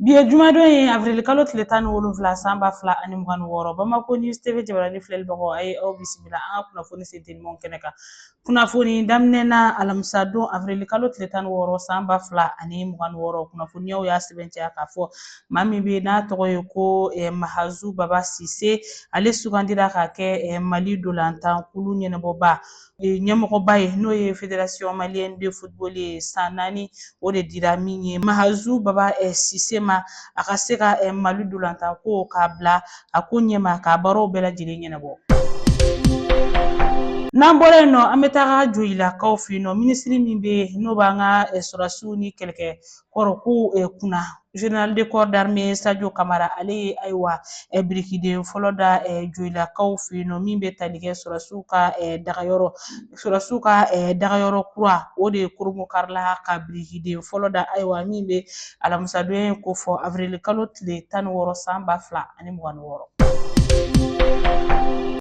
Biye jumadon ye avril kalo tile 17 san 2026 Bamako News TV jabarani filɛlibaga ay aw bisimila an ka kunnafoni sentenimo kɛnɛ kan. Kunnafoni daminɛna alamisa don avril kalo tile 16 san 2026 kunnafoniyaw y'a sɛbɛntiya k'a fɔ maa min bɛ n'a tɔgɔ ye ko Mahazu Baba Sise ale sugandira ka kɛ Mali dolantan kulu ɲɛnabɔba ɲɛmɔgɔba ye n'o ye Fédération Malienne de Football ye san 4 o de dira min ye Mahazu Baba Sise ma a ka se ka Mali dolantan ko k'a bila a ko ɲɛma k'a baaraw bɛɛ lajɛlen ɲɛnabɔ. N'an bɔra yen nɔ an bɛ taga Joyilakaw fɛ yen nɔ minisiri min bɛ n'o b'an ka sɔrɔdasiw ni kɛlɛkɛkɔrɔ ko kunna général de corps d'armée Sadio Kamara ale ye ayiwa birikiden fɔlɔ da Joyilakaw fɛ yen nɔ min bɛ tali kɛ sɔrɔdasiw ka dagayɔrɔ kura o de koromokarila ka birikiden fɔlɔ da ayiwa min bɛ alamisadon ko fɔ avril kalo tile 16 san 2026.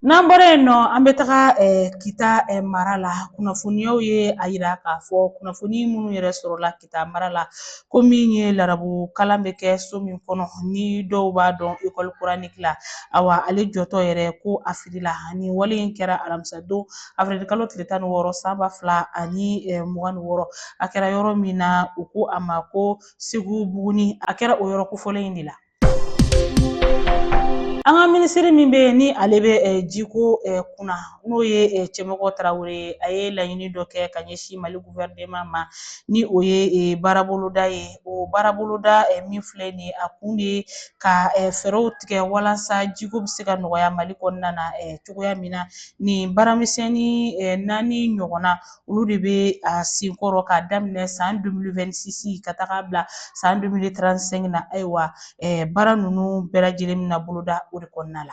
N'an bɔra yen nɔ an bɛ taga Kita mara la kunnafoniyaw ye a yira k'a fɔ kunnafoni minnu yɛrɛ sɔrɔla Kita mara la ko min ye larabu kalan bɛ kɛ so min kɔnɔ ni dɔw b'a dɔn école coranique la awa ale jɔtɔ yɛrɛ ko a filila ni wale in kɛra alamisa don avril kalo tile 16 san 2026 a kɛra yɔrɔ min na u ko a ma ko Segu Buguni a kɛra o yɔrɔ kofɔlen in de la. An ka minisiri min bɛ yen ni ale bɛ jiko kunna n'o ye Cɛmɔgɔ Tarawele ye a ye laɲini dɔ kɛ ka ɲɛsin Mali gouvernement ma ni o ye baaraboloda ye o baaraboloda min filɛ nin ye a kun de ye ka fɛɛrɛw tigɛ walasa jiko bɛ se ka nɔgɔya Mali kɔnɔna na cogoya min na nin baaramisɛnnin 4 ɲɔgɔnna olu de bɛ a senkɔrɔ k'a daminɛ san 2026 ka taga bila san 2035 na ayiwa baara ninnu bɛɛ lajɛlen bɛna boloda o de kɔnɔna la.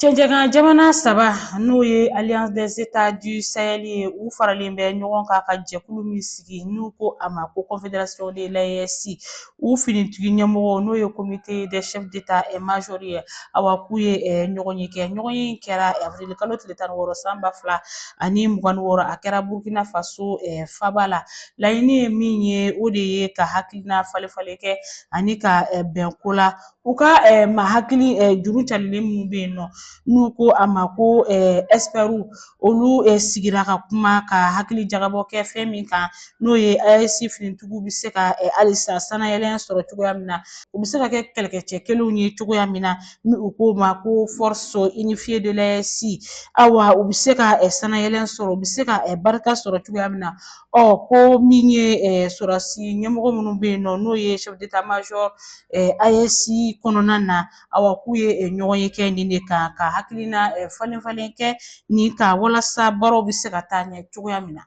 Cɛncɛnkan jamana 3 n'o ye Alliance des États du Sahel ye u faralen bɛ ɲɔgɔn kan ka jɛkulu min sigi n'u ko a ma ko Confédération de l'EAC u finitigi ɲɛmɔgɔ n'o ye comité des chefs d'état et major ye awa k'u ye ɲɔgɔn ye kɛ ɲɔgɔn ye kɛra avril kalo tile 16 san 2026 a kɛra Burkina Faso Faba la laɲini ye min ye o de ye ka hakilina falen kɛ ani ka bɛn ko la u ka ma hakili juru carilen minnu bɛ yen nɔ n'u ko a ma ko experts olu sigira ka kuma ka hakili jagabɔ kɛ fɛn min kan n'o ye AES finitigiw bɛ se ka halisa sanayɛlɛ sɔrɔ cogoya min na u bɛ se ka kɛ kɛlɛkɛcɛ kelenw ye cogoya min na ni u ko ma ko force unifiée de l'EAC awa u bɛ se ka sanayɛlɛ sɔrɔ u bɛ se ka barika sɔrɔ cogoya min na ko min ye sɔrɔdasi ɲɛmɔgɔ minnu bɛ yen nɔ n'o ye chef d'état major AES kɔnɔna na awa k'u ye ɲɔgɔn ye kɛ nin de kan ka hakilina falen kɛ nin ka walasa baaraw bɛ se ka taa ɲɛ cogoya min na.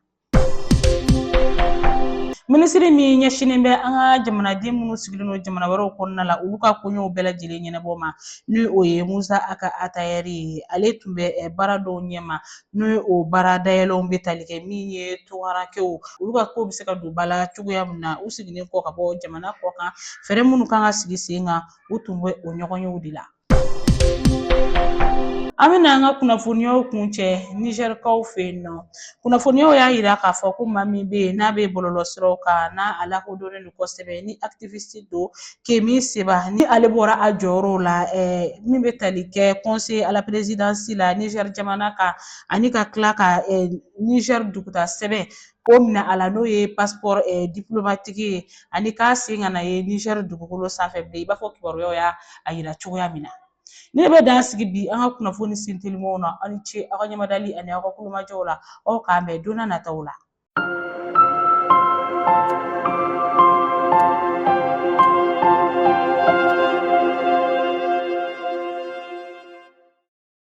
Minisiri min ɲɛsinen bɛ an ka jamanaden minnu sigilen don jamana wɛrɛw kɔnɔna la olu ka koɲɛw bɛɛ lajɛlen ɲɛnabɔ ma ni o ye Musa Aka Atayɛri ye ale tun bɛ baara dɔw ɲɛma n'o ye o baara dayɛlɛw bɛ tali kɛ min ye tungarankew olu ka ko bɛ se ka don ba la cogoya min na u sigilen kɔ ka bɔ jamana kɔ kan fɛɛrɛ minnu kan ka sigi sen kan u tun bɛ o ɲɔgɔnyew de la. An bɛna an ka kunnafoniyaw kuncɛ Nizɛrikaw fɛ yen nɔ kunnafoniyaw y'a yira k'a fɔ ko maa min bɛ yen n'a bɛ bɔlɔlɔsiraw kan n'a lakodɔnnen don kosɛbɛ ni activiste don Kemi Seba ni ale bɔra a jɔyɔrɔw la min bɛ tali kɛ conseil à la présidence la Niger jamana kan ani ka tila ka Niger duguta sɛbɛn k'o minɛ a la n'o ye passeport diplomatique ye ani k'a sen ka na ye Niger dugukolo sanfɛ bilen i b'a fɔ kibaruyaw y'a yira cogoya min na. Ne bɛ dan sigi bi an ka kunnafoni sentelimanw na aw ni ce aw ka ɲɛmadali ani aw ka kulomajɔw la aw k'an bɛn don n'a nataw la.